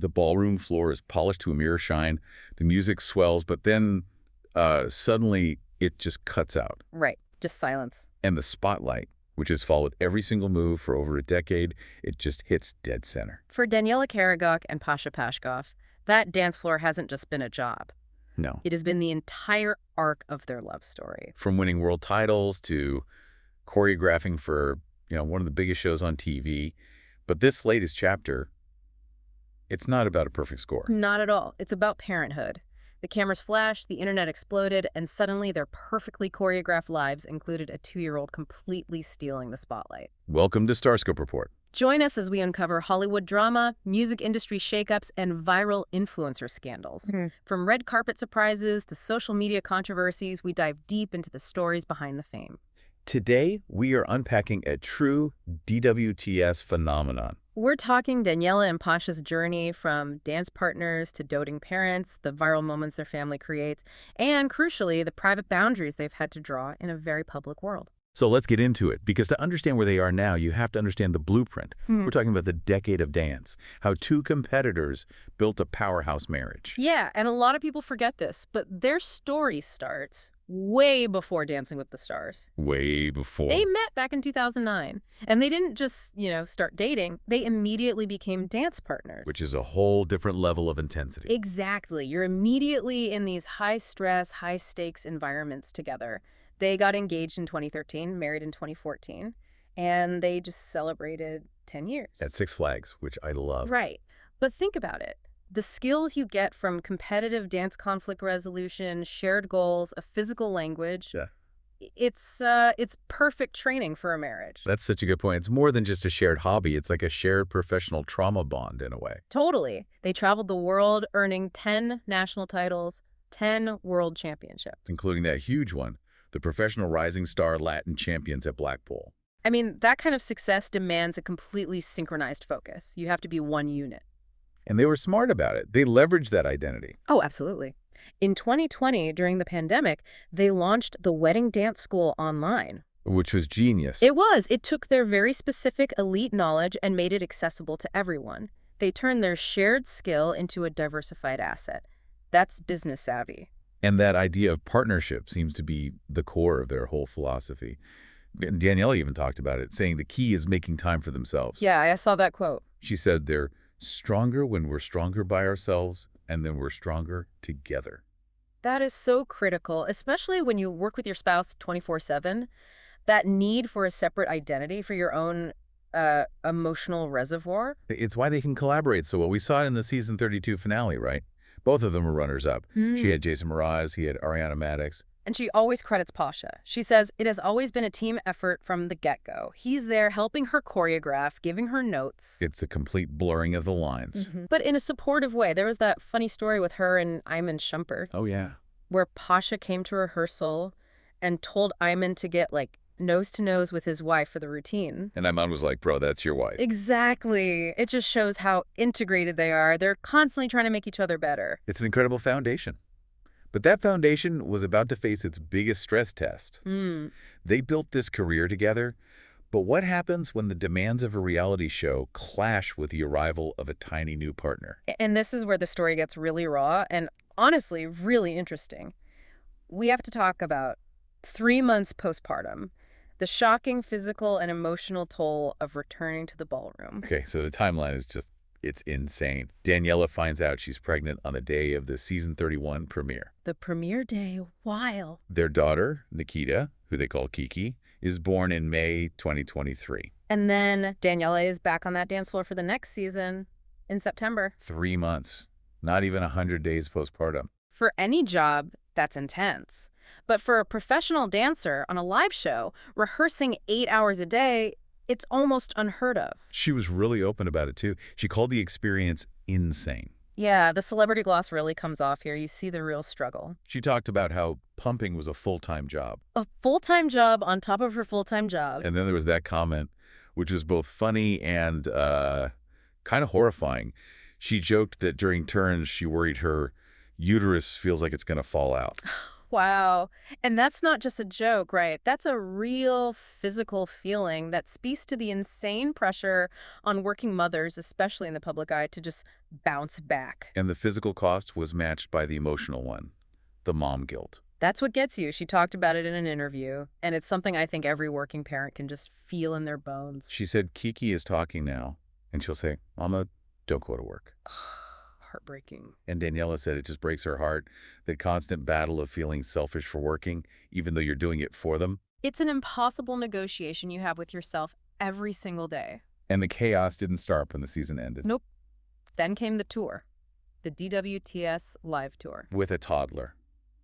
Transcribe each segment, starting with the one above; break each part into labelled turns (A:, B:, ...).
A: The ballroom floor is polished to a mirror shine. The music swells, but then suddenly it just cuts out.
B: Right. Just silence.
A: And the spotlight, which has followed every single move for over a decade, it just hits dead center.
B: For Daniella Karagach and Pasha Pashkov, that dance floor hasn't just been a job.
A: No.
B: It has been the entire arc of their love story.
A: From winning world titles to choreographing for, one of the biggest shows on TV. But this latest chapter, it's not about a perfect score.
B: Not at all. It's about parenthood. The cameras flashed, the internet exploded, and suddenly their perfectly choreographed lives included a 2-year-old completely stealing the spotlight.
A: Welcome to Starscope Report.
B: Join us as we uncover Hollywood drama, music industry shakeups, and viral influencer scandals. From red carpet surprises to social media controversies, we dive deep into the stories behind the fame.
A: Today, we are unpacking a true DWTS phenomenon.
B: We're talking Daniella and Pasha's journey from dance partners to doting parents, the viral moments their family creates, and crucially, the private boundaries they've had to draw in a very public world.
A: So let's get into it, because to understand where they are now, you have to understand the blueprint. We're talking about the decade of dance, how two competitors built a powerhouse marriage.
B: Yeah, and a lot of people forget this, but their story starts way before Dancing with the Stars.
A: Way before.
B: They met back in 2009, and they didn't just, start dating. They immediately became dance partners.
A: Which is a whole different level of intensity.
B: Exactly. You're immediately in these high-stress, high-stakes environments together. They got engaged in 2013, married in 2014, and they just celebrated 10 years.
A: At Six Flags, which I love.
B: Right. But think about it. The skills you get from competitive dance conflict resolution, shared goals, a physical language, it's perfect training for a marriage.
A: That's such a good point. It's more than just a shared hobby. It's like a shared professional trauma bond in a way.
B: Totally. They traveled the world, earning 10 national titles, 10 world championships.
A: Including that huge one, the Professional Rising Star Latin Champions at Blackpool.
B: I mean, that kind of success demands a completely synchronized focus. You have to be one unit.
A: And they were smart about it. They leveraged that identity.
B: Oh, absolutely. In 2020, during the pandemic, they launched the Wedding Dance School online.
A: Which was genius.
B: It was. It took their very specific elite knowledge and made it accessible to everyone. They turned their shared skill into a diversified asset. That's business savvy.
A: And that idea of partnership seems to be the core of their whole philosophy. Daniella even talked about it, saying the key is making time for themselves.
B: Yeah, I saw that quote.
A: She said they're stronger when we're stronger by ourselves, and then we're stronger together.
B: That is so critical, especially when you work with your spouse 24/7. That need for a separate identity for your own emotional reservoir.
A: It's why they can collaborate so well. We saw it in the season 32 finale, right? Both of them were runners-up. She had Jason Mraz, he had Ariana Madix.
B: And she always credits Pasha. She says, it has always been a team effort from the get-go. He's there helping her choreograph, giving her notes.
A: It's a complete blurring of the lines.
B: But in a supportive way. There was that funny story with her and Iman Shumpert.
A: Oh, yeah.
B: Where Pasha came to rehearsal and told Iman to get, nose-to-nose with his wife for the routine.
A: And Iman was like, bro, that's your wife.
B: Exactly. It just shows how integrated they are. They're constantly trying to make each other better.
A: It's an incredible foundation. But that foundation was about to face its biggest stress test. They built this career together, but what happens when the demands of a reality show clash with the arrival of a tiny new partner?
B: And this is where the story gets really raw and honestly really interesting. We have to talk about 3 months postpartum, the shocking physical and emotional toll of returning to the ballroom.
A: Okay, so the timeline is it's insane. Daniella finds out she's pregnant on the day of the season 31 premiere.
B: The premiere day, wild.
A: Their daughter, Nikita, who they call Kiki, is born in May 2023.
B: And then Daniella is back on that dance floor for the next season in September.
A: 3 months, not even 100 days postpartum.
B: For any job, that's intense. But for a professional dancer on a live show, rehearsing 8 hours a day, it's almost unheard of.
A: She was really open about it, too. She called the experience insane.
B: Yeah, the celebrity gloss really comes off here. You see the real struggle.
A: She talked about how pumping was a full-time job.
B: A full-time job on top of her full-time job.
A: And then there was that comment, which was both funny and kind of horrifying. She joked that during turns, she worried her uterus feels like it's going to fall out.
B: Wow. And that's not just a joke, right? That's a real physical feeling that speaks to the insane pressure on working mothers, especially in the public eye, to just bounce back.
A: And the physical cost was matched by the emotional one, the mom guilt.
B: That's what gets you. She talked about it in an interview, and it's something I think every working parent can just feel in their bones.
A: She said Kiki is talking now, and she'll say, Mama, don't go to work.
B: Heartbreaking.
A: And Daniella said it just breaks her heart, the constant battle of feeling selfish for working, even though you're doing it for them.
B: It's an impossible negotiation you have with yourself every single day.
A: And the chaos didn't start when the season ended.
B: Nope. Then came the tour, the DWTS live tour.
A: With a toddler,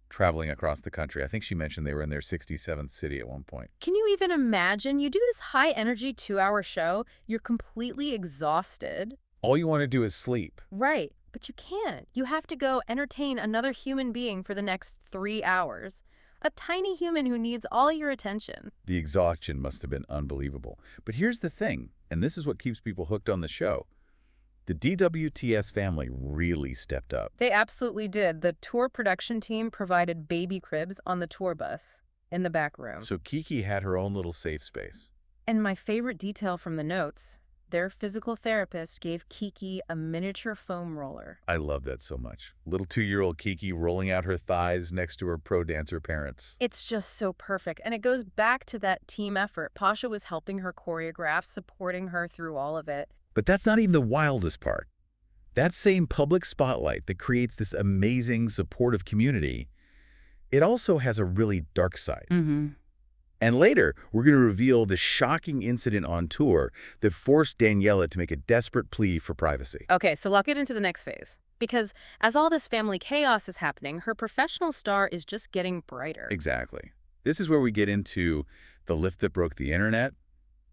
A: traveling across the country. I think she mentioned they were in their 67th city at one point.
B: Can you even imagine? You do this high-energy 2-hour show, you're completely exhausted.
A: All you want to do is sleep.
B: Right, but you can't. You have to go entertain another human being for the next 3 hours. A tiny human who needs all your attention.
A: The exhaustion must have been unbelievable. But here's the thing, and this is what keeps people hooked on the show. The DWTS family really stepped up.
B: They absolutely did. The tour production team provided baby cribs on the tour bus in the back room.
A: So Kiki had her own little safe space.
B: And my favorite detail from the notes, their physical therapist gave Kiki a miniature foam roller.
A: I love that so much. Little 2-year-old Kiki rolling out her thighs next to her pro dancer parents.
B: It's just so perfect. And it goes back to that team effort. Pasha was helping her choreograph, supporting her through all of it.
A: But that's not even the wildest part. That same public spotlight that creates this amazing, supportive community, it also has a really dark side. And later, we're going to reveal the shocking incident on tour that forced Daniella to make a desperate plea for privacy.
B: Okay, so lock it into the next phase. Because as all this family chaos is happening, her professional star is just getting brighter.
A: Exactly. This is where we get into the lift that broke the internet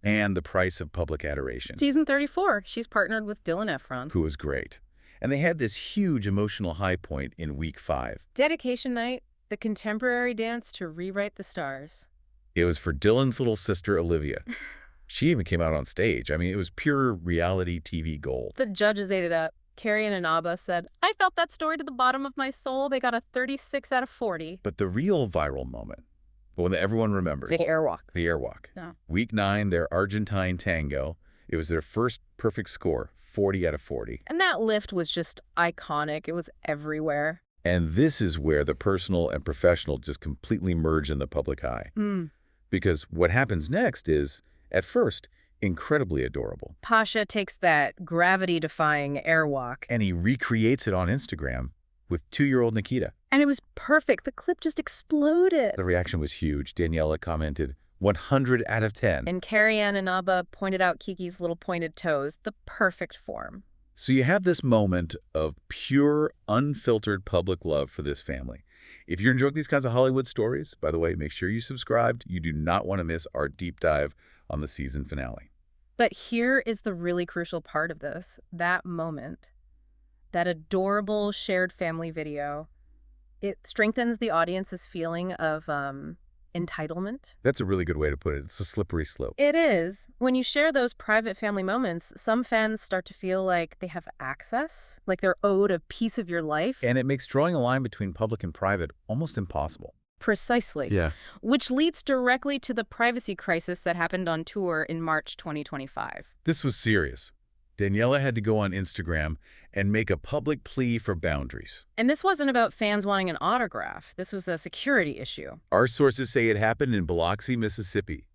A: and the price of public adoration.
B: Season 34, she's partnered with Dylan Efron.
A: Who was great. And they had this huge emotional high point in week 5.
B: Dedication night, the contemporary dance to rewrite the stars.
A: It was for Dylan's little sister, Olivia. She even came out on stage. I mean, it was pure reality TV gold.
B: The judges ate it up. Carrie Ann Inaba said, I felt that story to the bottom of my soul. They got a 36 out of 40.
A: But the real viral moment, the one that everyone remembers.
B: The airwalk.
A: The airwalk.
B: Yeah.
A: Week 9, their Argentine Tango. It was their first perfect score, 40 out of 40.
B: And that lift was just iconic. It was everywhere.
A: And this is where the personal and professional just completely merge in the public eye. Because what happens next is, at first, incredibly adorable.
B: Pasha takes that gravity-defying airwalk.
A: And he recreates it on Instagram with 2-year-old Nikita.
B: And it was perfect. The clip just exploded.
A: The reaction was huge. Daniella commented, 100 out of 10.
B: And Carrie Ann Inaba pointed out Kiki's little pointed toes, the perfect form.
A: So you have this moment of pure, unfiltered public love for this family. If you're enjoying these kinds of Hollywood stories, by the way, make sure you subscribed. You do not want to miss our deep dive on the season finale.
B: But here is the really crucial part of this, that moment, that adorable shared family video. It strengthens the audience's feeling of entitlement.
A: That's a really good way to put it. It's a slippery slope.
B: It is. When you share those private family moments, some fans start to feel like they have access, like they're owed a piece of your life.
A: And it makes drawing a line between public and private almost impossible.
B: Precisely.
A: Yeah.
B: Which leads directly to the privacy crisis that happened on tour in March 2025.
A: This was serious. Daniella had to go on Instagram and make a public plea for boundaries.
B: And this wasn't about fans wanting an autograph. This was a security issue.
A: Our sources say it happened in Biloxi, Mississippi.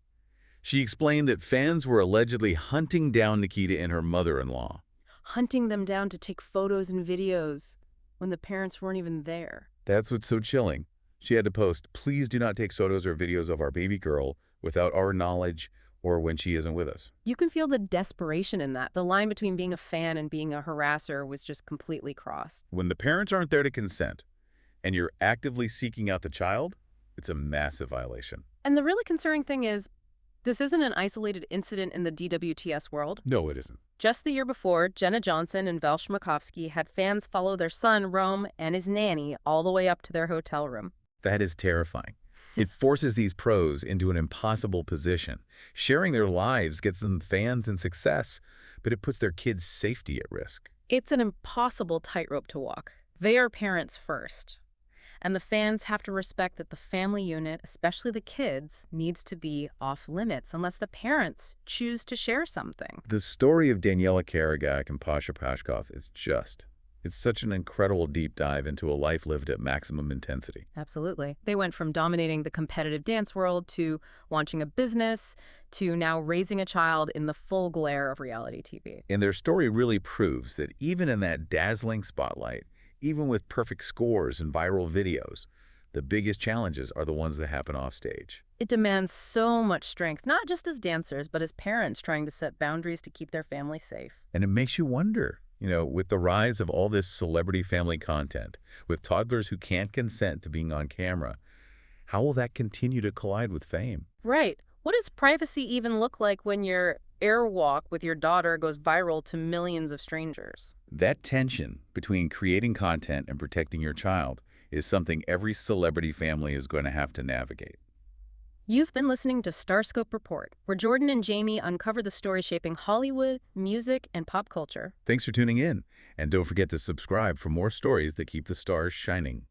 A: She explained that fans were allegedly hunting down Nikita and her mother-in-law.
B: Hunting them down to take photos and videos when the parents weren't even there.
A: That's what's so chilling. She had to post, please do not take photos or videos of our baby girl without our knowledge or when she isn't with us.
B: You can feel the desperation in that. The line between being a fan and being a harasser was just completely crossed.
A: When the parents aren't there to consent and you're actively seeking out the child, it's a massive violation.
B: And the really concerning thing is, this isn't an isolated incident in the DWTS world.
A: No, it isn't.
B: Just the year before, Jenna Johnson and Val Schmakovsky had fans follow their son, Rome, and his nanny all the way up to their hotel room.
A: That is terrifying. It forces these pros into an impossible position. Sharing their lives gets them fans and success, but it puts their kids' safety at risk.
B: It's an impossible tightrope to walk. They are parents first. And the fans have to respect that the family unit, especially the kids, needs to be off limits unless the parents choose to share something.
A: The story of Daniella Karagach and Pasha Pashkov is it's such an incredible deep dive into a life lived at maximum intensity.
B: Absolutely. They went from dominating the competitive dance world to launching a business to now raising a child in the full glare of reality TV.
A: And their story really proves that even in that dazzling spotlight, even with perfect scores and viral videos, the biggest challenges are the ones that happen offstage.
B: It demands so much strength, not just as dancers, but as parents trying to set boundaries to keep their family safe.
A: And it makes you wonder, with the rise of all this celebrity family content, with toddlers who can't consent to being on camera, how will that continue to collide with fame?
B: Right. What does privacy even look like when your airwalk with your daughter goes viral to millions of strangers?
A: That tension between creating content and protecting your child is something every celebrity family is going to have to navigate.
B: You've been listening to Starscope Report, where Jordan and Jamie uncover the stories shaping Hollywood, music, and pop culture.
A: Thanks for tuning in, and don't forget to subscribe for more stories that keep the stars shining.